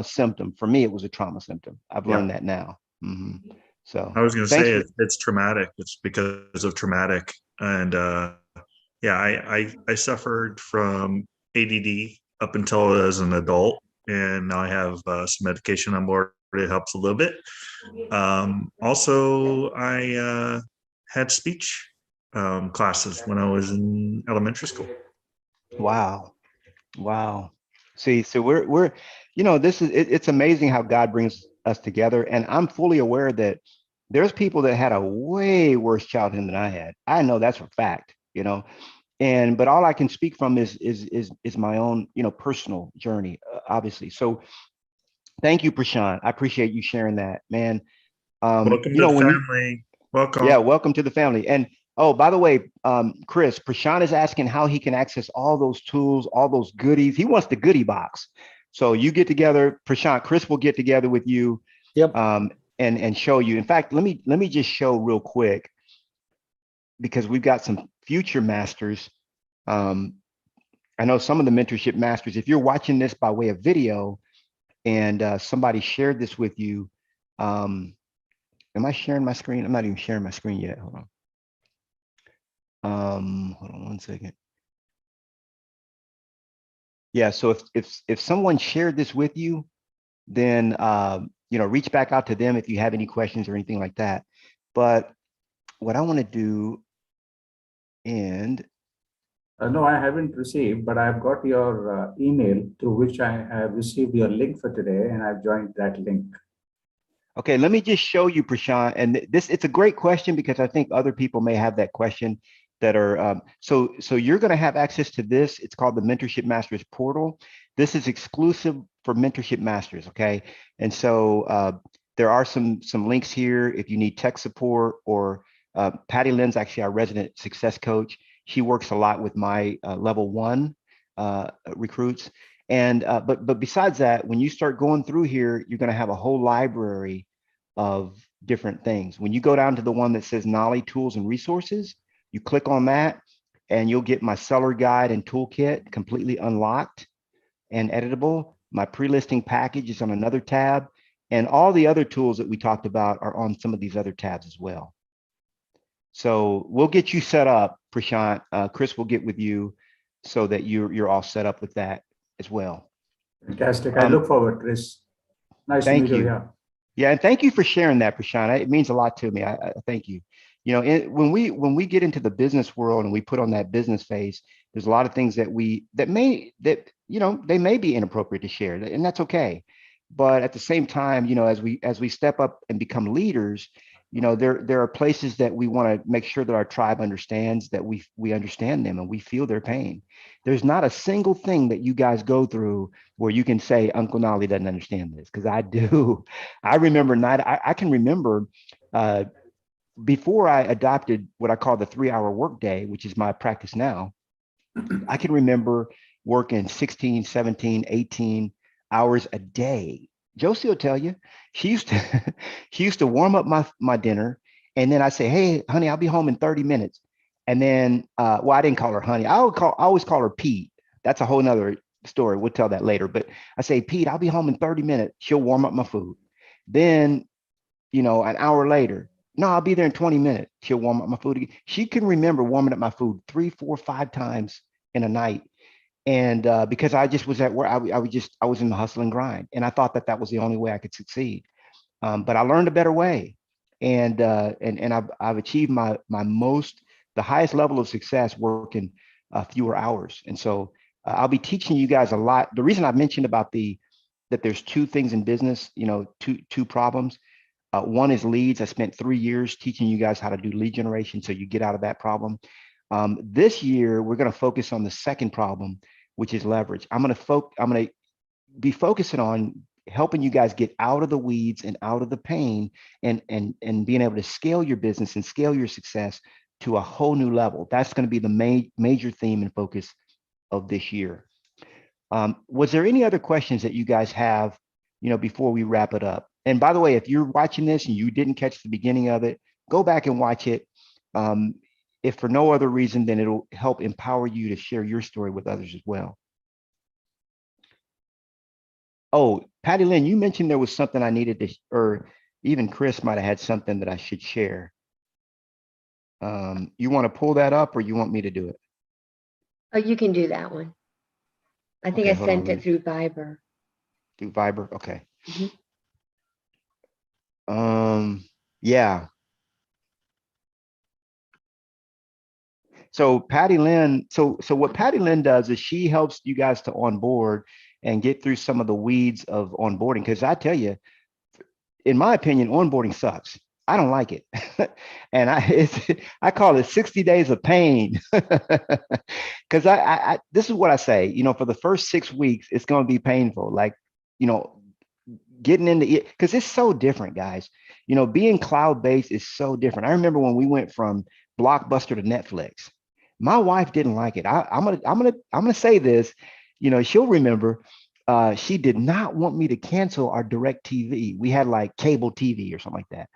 symptom. For me, it was a trauma symptom. I've learned that now. Mm-hmm. So I was going to say it's traumatic. It's because of traumatic. And I suffered from ADD up until as an adult, and now I have some medication on board. It helps a little bit. Also, I had speech classes when I was in elementary school. Wow. See, so we're it's amazing how God brings us together. And I'm fully aware that there's people that had a way worse childhood than I had. I know that's a fact, but all I can speak from is my own, personal journey, obviously. So thank you, Prashant. I appreciate you sharing that, man. Welcome to the family. Welcome. Yeah, welcome to the family. And oh, by the way, Chris, Prashant is asking how he can access all those tools, all those goodies. He wants the goodie box. So you get together, Prashant, Chris will get together with you. Yep. And show you. In fact, let me just show real quick, because we've got some future masters. I know some of the mentorship masters, if you're watching this by way of video and somebody shared this with you, am I sharing my screen? I'm not even sharing my screen yet. Hold on one second. Yeah, so if someone shared this with you, then reach back out to them if you have any questions or anything like that. But what I want to do, and no, I haven't received, but I've got your email through which I have received your link for today, and I've joined that link. Okay, let me just show you, Prashant. And it's a great question, because I think other people may have that question that are, so you're going to have access to this. It's called the Mentorship Masters portal. This is exclusive for Mentorship Masters, okay? And so there are some links here if you need tech support, or Patty Lynn's actually our resident success coach. She works a lot with my level 1 recruits. And but besides that, when you start going through here, you're going to have a whole library of different things. When you go down to the one that says Knolly Tools and Resources, you click on that and you'll get my seller guide and toolkit completely unlocked and editable. My pre-listing package is on another tab, and all the other tools that we talked about are on some of these other tabs as well. So we'll get you set up, Prashant. Chris will get with you so that you're all set up with that as well. Fantastic. I look forward, Chris. Nice to meet you. Yeah. Yeah, and thank you for sharing that, Prashant. It means a lot to me. I thank you. When we get into the business world and we put on that business face, there's a lot of things that may be inappropriate to share, and that's okay. But at the same time, as we step up and become leaders, there are places that we want to make sure that our tribe understands, that we understand them and we feel their pain. There's not a single thing that you guys go through where you can say Uncle Knolly doesn't understand this, because I do. I remember I can remember before I adopted what I call the 3-hour workday, which is my practice now. I can remember working 16, 17, 18 hours a day. Josie will tell you, she used to warm up my dinner, and then I say, hey, honey, I'll be home in 30 minutes. And then, I didn't call her honey. I always call her Pete. That's a whole nother story. We'll tell that later. But I say, Pete, I'll be home in 30 minutes. She'll warm up my food. Then, an hour later, no, I'll be there in 20 minutes. She'll warm up my food again. She can remember warming up my food 3, 4, 5 times in a night. And because I just was at work, I was in the hustle and grind, and I thought that was the only way I could succeed. But I learned a better way, and I've achieved the highest level of success working fewer hours. And so I'll be teaching you guys a lot. The reason I mentioned about that there's 2 things in business, two problems. One is leads. I spent 3 years teaching you guys how to do lead generation, so you get out of that problem. This year, we're going to focus on the second problem, which is leverage. I'm going to be focusing on helping you guys get out of the weeds and out of the pain, and being able to scale your business and scale your success to a whole new level. That's going to be the major theme and focus of this year. Was there any other questions that you guys have, before we wrap it up? And by the way, if you're watching this and you didn't catch the beginning of it, go back and watch it. If for no other reason, then it'll help empower you to share your story with others as well. Oh, Patty Lynn, you mentioned there was something I needed to, or even Chris might have had something that I should share. You want to pull that up or you want me to do it? Oh, you can do that one. I think Okay, I sent it through Viber. Through Viber, okay. Mhm. Yeah. So Patty Lynn, so what Patty Lynn does is she helps you guys to onboard and get through some of the weeds of onboarding. Because I tell you, in my opinion, onboarding sucks. I don't like it. And I call it 60 days of pain. Because this is what I say, for the first 6 weeks, it's going to be painful. Like, getting into it, because it's so different, guys. Being cloud-based is so different. I remember when we went from Blockbuster to Netflix. My wife didn't like it. I'm gonna say this. She'll remember. She did not want me to cancel our direct TV. We had like cable TV or something like that,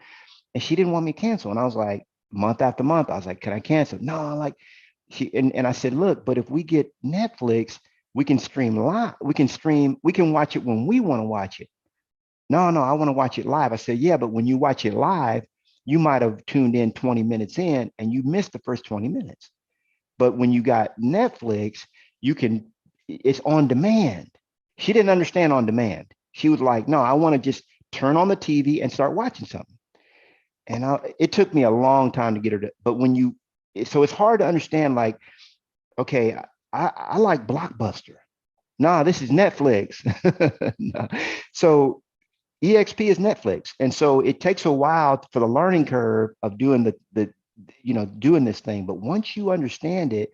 and she didn't want me to cancel. And I was like, month after month, I was like, can I cancel? No, like and I said, look, but if we get Netflix, we can stream live. We can watch it when we want to watch it. No, I want to watch it live. I said, yeah, but when you watch it live, you might have tuned in 20 minutes in and you missed the first 20 minutes. But when you got Netflix, it's on demand. She didn't understand on demand. She was like, no, I want to just turn on the TV and start watching something. And it took me a long time to get her to, but so it's hard to understand, like, okay, I like Blockbuster. Nah, this is Netflix. No. So EXP is Netflix. And so it takes a while for the learning curve of doing doing this thing. But once you understand it,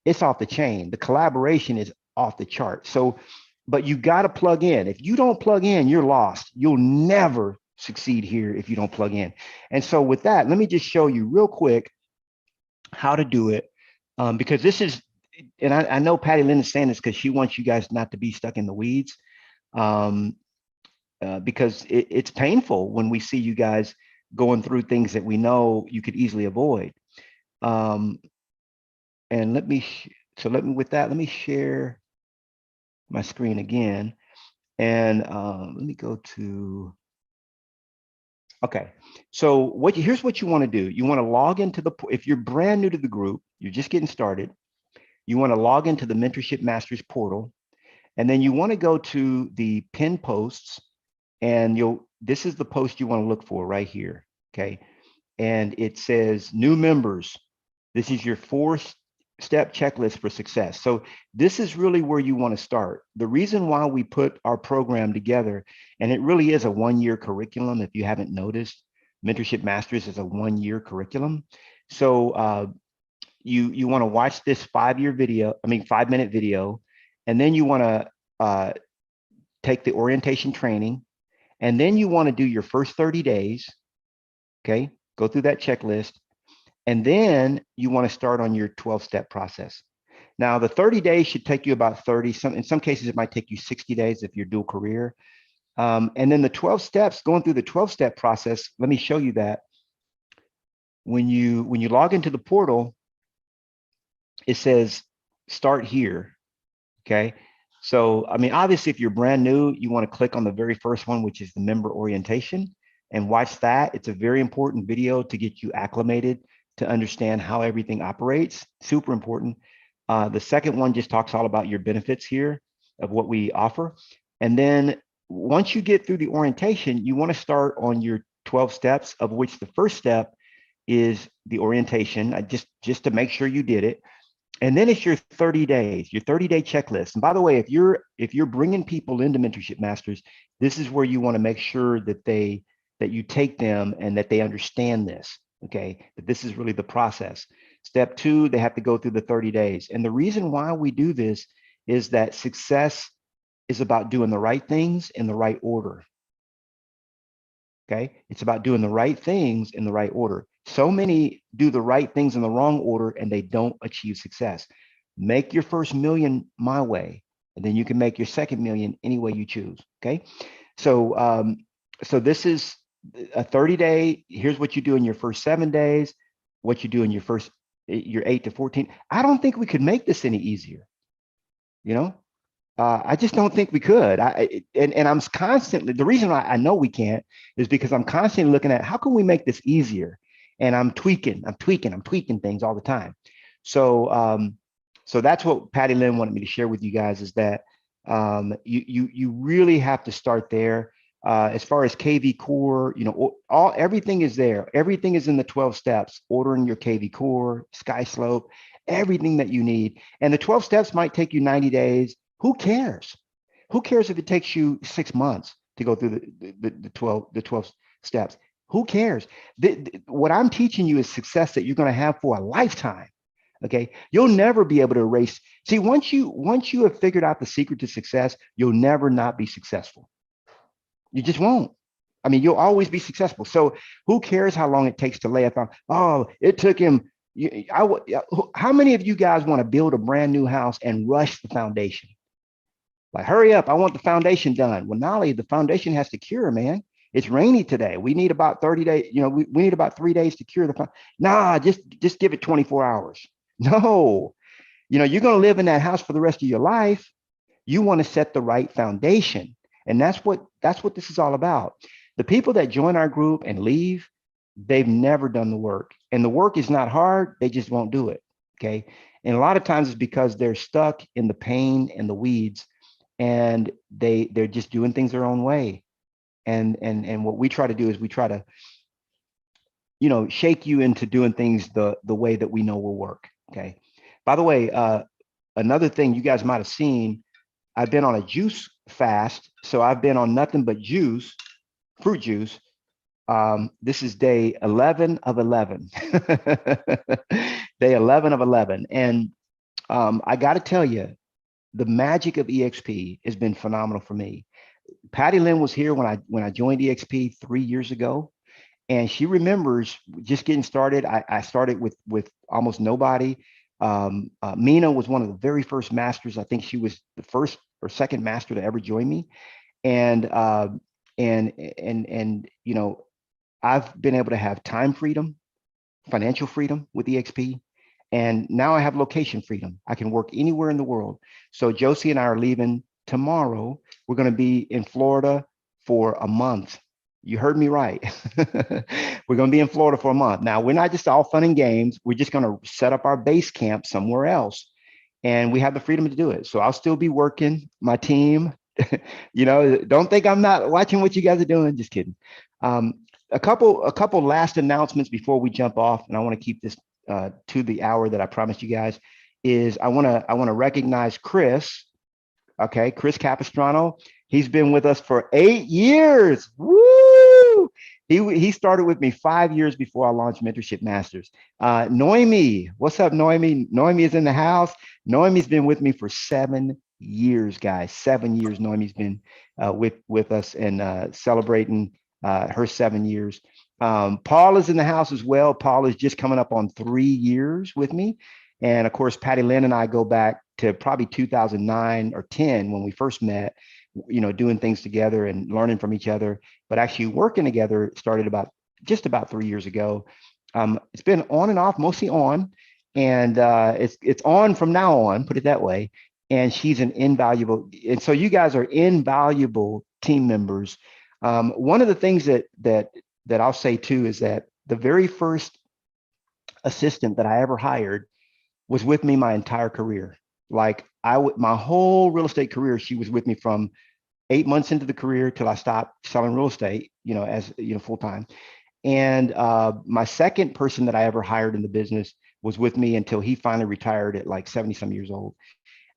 it's off the chain. The collaboration is off the chart. So, but you got to plug in. If you don't plug in, you're lost. You'll never succeed here if you don't plug in. And so with that, let me just show you real quick how to do it. Because this is, and I know Patty Lynn is saying this because she wants you guys not to be stuck in the weeds. Because it's painful when we see you guys going through things that we know you could easily avoid. And let me share my screen again. And let me go to, okay. So here's what you want to do. You want to log into if you're brand new to the group, you're just getting started, you want to log into the Mentorship Masters portal. And then you want to go to the pin posts. And this is the post you want to look for right here, okay? And it says new members. This is your 4-step checklist for success. So this is really where you want to start. The reason why we put our program together, and it really is a 1-year curriculum. If you haven't noticed, Mentorship Masters is a 1-year curriculum. So you want to watch this 5-minute video, and then you want to take the orientation training. And then you want to do your first 30 days, okay? Go through that checklist. And then you want to start on your 12-step process. Now, the 30 days should take you about 30. In some cases, it might take you 60 days if you're dual career. And then the 12 steps, going through the 12-step process, let me show you that. When you log into the portal, it says start here, okay? So, I mean, obviously, if you're brand new, you want to click on the very first one, which is the member orientation, and watch that. It's a very important video to get you acclimated to understand how everything operates. Super important. The second one just talks all about your benefits here of what we offer. And then once you get through the orientation, you want to start on your 12 steps, of which the first step is the orientation, just to make sure you did it. And then it's your 30 days, your 30-day checklist. And by the way, if you're bringing people into Mentorship Masters, this is where you want to make sure that you take them and that they understand this, okay? That this is really the process. Step 2, they have to go through the 30 days. And the reason why we do this is that success is about doing the right things in the right order, okay? It's about doing the right things in the right order. So many do the right things in the wrong order and they don't achieve success. Make your first million my way. and then you can make your second million any way you choose. Okay. So, so this is a 30-day. Here's what you do in your first 7 days, what you do in your 8 to 14. I don't think we could make this any easier. You know, I just don't think we could. And I'm constantly, the reason I know we can't is because I'm constantly looking at how can we make this easier? And I'm tweaking things all the time. So, so that's what Patty Lynn wanted me to share with you guys, is that you really have to start there. As far as KV core, you know, everything is there. Everything is in the 12 steps, ordering your KV core, sky slope, everything that you need. And the 12 steps might take you 90 days. Who cares? Who cares if it takes you 6 months to go through the 12 steps? Who cares? What I'm teaching you is success that you're going to have for a lifetime. Okay, you'll never be able to erase. See, once you have figured out the secret to success, you'll never not be successful. You just won't. I mean, you'll always be successful. So who cares how long it takes to lay a foundation? Oh, it took him. How many of you guys want to build a brand new house and rush the foundation? Like, hurry up, I want the foundation done. Well, Knolly, the foundation has to cure, man. It's rainy today. We need about 30 days. You know, we need about 3 days to cure the foundation. Nah, just give it 24 hours. No, you know, you're going to live in that house for the rest of your life. You want to set the right foundation. And that's what this is all about. The people that join our group and leave, they've never done the work. And the work is not hard. They just won't do it. Okay. And a lot of times it's because they're stuck in the pain and the weeds, and they're just doing things their own way. And what we try to do is we try to, you know, shake you into doing things the way that we know will work. Okay. By the way, another thing you guys might have seen, I've been on a juice fast. So I've been on nothing but juice, fruit juice. This is day 11 of 11. Day 11 of 11. And I got to tell you, the magic of EXP has been phenomenal for me. Patty Lynn was here when I joined EXP 3 years ago, and she remembers just getting started. I started with almost nobody. Meena was one of the very first masters. I think she was the first or second master to ever join me. And you know, I've been able to have time freedom, financial freedom with EXP. And now I have location freedom. I can work anywhere in the world. So Josie and I are leaving tomorrow. We're going to be in Florida for a month. You heard me right. We're going to be in Florida for a month. Now, we're not just all fun and games. We're just going to set up our base camp somewhere else. And we have the freedom to do it. So I'll still be working my team. You know, don't think I'm not watching what you guys are doing. Just kidding. A couple last announcements before we jump off, and I want to keep this to the hour that I promised you guys. Is I want to recognize Chris. Okay, Chris Capistrano. He's been with us for 8 years. Woo! He started with me 5 years before I launched Mentorship Masters. Noemi, what's up, Noemi? Noemi is in the house. Noemi's been with me for 7 years, guys. 7 years. Noemi's been with us and celebrating her 7 years. Paul is in the house as well. Paul is just coming up on 3 years with me. And of course, Patty Lynn and I go back to probably 2009 or 10 when we first met, you know, doing things together and learning from each other, but actually working together started just about 3 years ago. It's been on and off, mostly on, and it's on from now on, put it that way. And she's an invaluable, and so you guys are invaluable team members. One of the things that I'll say too is that the very first assistant that I ever hired was with me my entire career. Like my whole real estate career, she was with me from 8 months into the career till I stopped selling real estate, you know, as you know, full time. And my second person that I ever hired in the business was with me until he finally retired at like 70 some years old.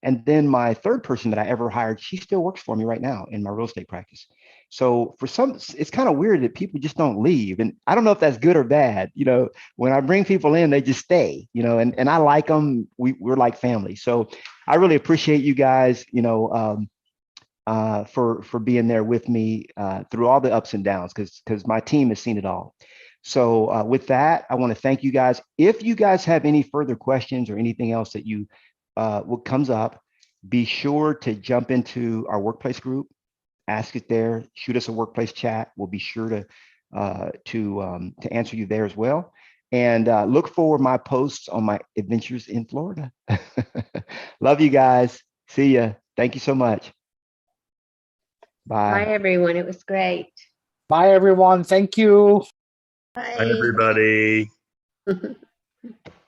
And then my third person that I ever hired, she still works for me right now in my real estate practice. So for some, it's kind of weird that people just don't leave. And I don't know if that's good or bad. You know, when I bring people in, they just stay, you know, and I like them. We're like family. So I really appreciate you guys, you know, for being there with me through all the ups and downs, because my team has seen it all. So with that, I want to thank you guys. If you guys have any further questions or anything else that you what comes up, be sure to jump into our workplace group, ask it there, shoot us a workplace chat. We'll be sure to answer you there as well. And look for my posts on my adventures in Florida. Love you guys. See ya. Thank you so much. Bye, Bye. everyone. It was great. Bye, everyone. Thank you. Hi, everybody.